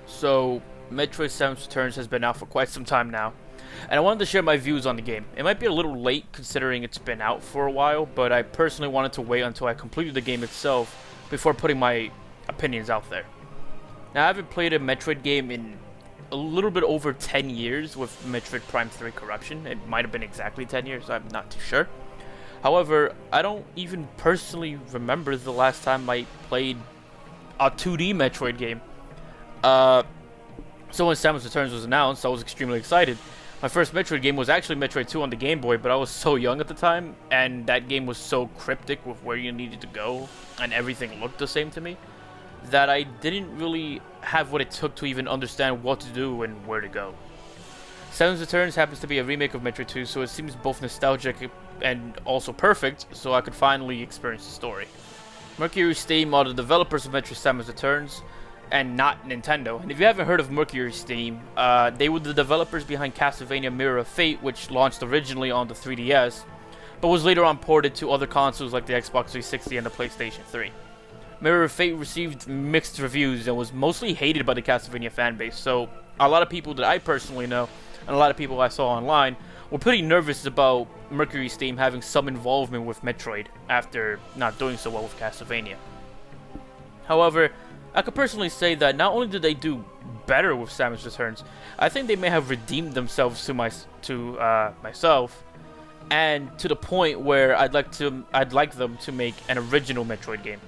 So, Metroid Samus Returns has been out for quite some time now, and I wanted to share my views on the game. It might be a little late considering it's been out for a while, but I personally wanted to wait until I completed the game itself before putting my opinions out there. Now, I haven't played a Metroid game in a little bit over 10 years with Metroid Prime 3 Corruption. It might have been exactly 10 years, I'm not too sure. However, I don't even personally remember the last time I played a 2D Metroid game. So when Samus Returns was announced, I was extremely excited. My first Metroid game was actually Metroid 2 on the Game Boy, but I was so young at the time, and that game was so cryptic with where you needed to go, and everything looked the same to me, that I didn't really have what it took to even understand what to do and where to go. Samus Returns happens to be a remake of Metroid 2, so it seems both nostalgic and also perfect, so I could finally experience the story. Mercury Steam are the developers of Metroid Samus Returns, and not Nintendo. And if you haven't heard of Mercury Steam, they were the developers behind Castlevania Mirror of Fate, which launched originally on the 3DS, but was later on ported to other consoles like the Xbox 360 and the PlayStation 3. Mirror of Fate received mixed reviews and was mostly hated by the Castlevania fanbase, so a lot of people that I personally know, and a lot of people I saw online, were pretty nervous about Mercury Steam having some involvement with Metroid after not doing so well with Castlevania. However, I could personally say that not only did they do better with Samus Returns, I think they may have redeemed themselves to myself, and to the point where I'd like them to make an original Metroid game.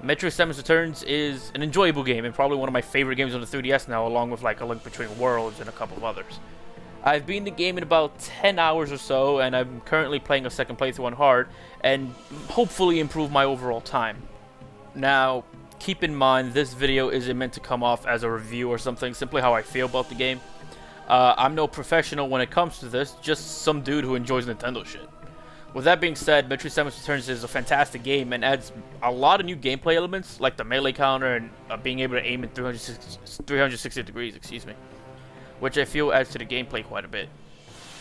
Metroid Samus Returns is an enjoyable game and probably one of my favorite games on the 3DS now, along with like A Link Between Worlds and a couple of others. I've beaten the game in about 10 hours or so, and I'm currently playing a second playthrough on hard, and hopefully improve my overall time. Now, keep in mind, this video isn't meant to come off as a review or something, simply how I feel about the game. I'm no professional when it comes to this, just some dude who enjoys Nintendo shit. With that being said, Metroid Samus Returns is a fantastic game and adds a lot of new gameplay elements, like the melee counter and being able to aim in 360 degrees, which I feel adds to the gameplay quite a bit.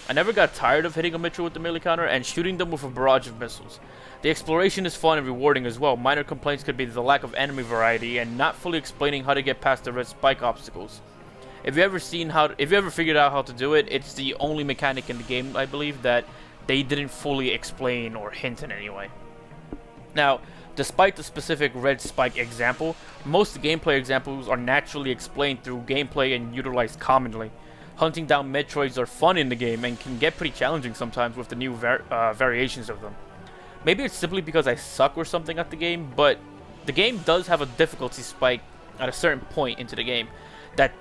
I never got tired of hitting a Metroid with the melee counter and shooting them with a barrage of missiles. The exploration is fun and rewarding as well. Minor complaints could be the lack of enemy variety and not fully explaining how to get past the red spike obstacles. If you ever figured out how to do it, it's the only mechanic in the game, I believe, that they didn't fully explain or hint in any way. Now, despite the specific red spike example, most gameplay examples are naturally explained through gameplay and utilized commonly. Hunting down Metroids are fun in the game and can get pretty challenging sometimes with the new variations of them. Maybe it's simply because I suck or something at the game, but the game does have a difficulty spike at a certain point into the game that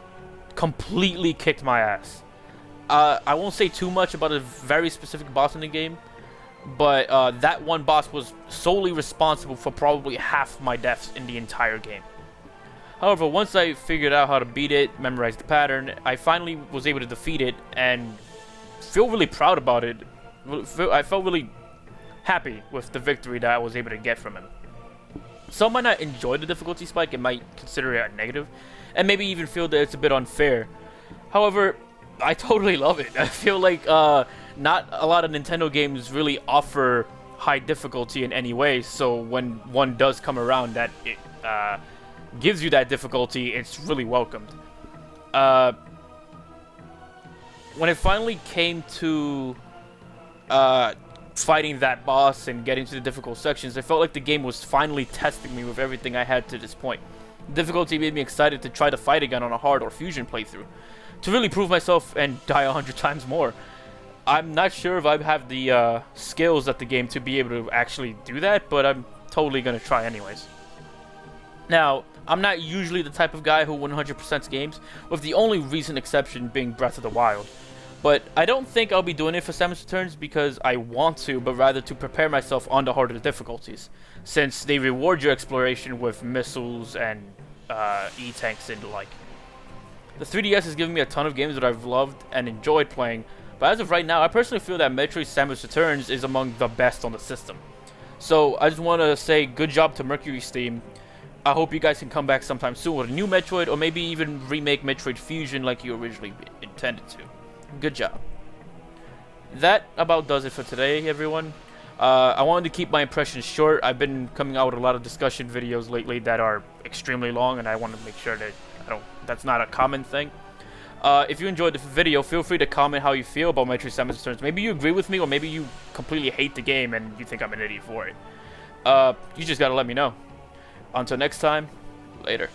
completely kicked my ass. I won't say too much about a very specific boss in the game, but that one boss was solely responsible for probably half my deaths in the entire game. However, once I figured out how to beat it, memorized the pattern, I finally was able to defeat it and feel really proud about it. I felt really happy with the victory that I was able to get from him. Some might not enjoy the difficulty spike and might consider it a negative, and maybe even feel that it's a bit unfair. However, I totally love it. I feel like not a lot of Nintendo games really offer high difficulty in any way, so when one does come around that it gives you that difficulty, it's really welcomed. When it finally came to fighting that boss and getting to the difficult sections, I felt like the game was finally testing me with everything I had to this point. Difficulty made me excited to try the fight again on a hard or fusion playthrough, to really prove myself and die 100 times more. I'm not sure if I have the skills at the game to be able to actually do that, but I'm totally going to try anyways. Now, I'm not usually the type of guy who 100% games, with the only recent exception being Breath of the Wild. But I don't think I'll be doing it for Samus Returns because I want to, but rather to prepare myself on the harder difficulties, since they reward your exploration with missiles and E-tanks and the like. The 3DS has given me a ton of games that I've loved and enjoyed playing, but as of right now, I personally feel that Metroid Samus Returns is among the best on the system. So I just want to say good job to Mercury Steam. I hope you guys can come back sometime soon with a new Metroid, or maybe even remake Metroid Fusion like you originally intended to. Good job. That about does it for today, everyone. I wanted to keep my impressions short. I've been coming out with a lot of discussion videos lately that are extremely long, and I want to make sure that that's not a common thing. If you enjoyed the video, feel free to comment how you feel about Metroid Samus Returns. Maybe you agree with me, or maybe you completely hate the game and you think I'm an idiot for it. You just gotta let me know. Until next time, later.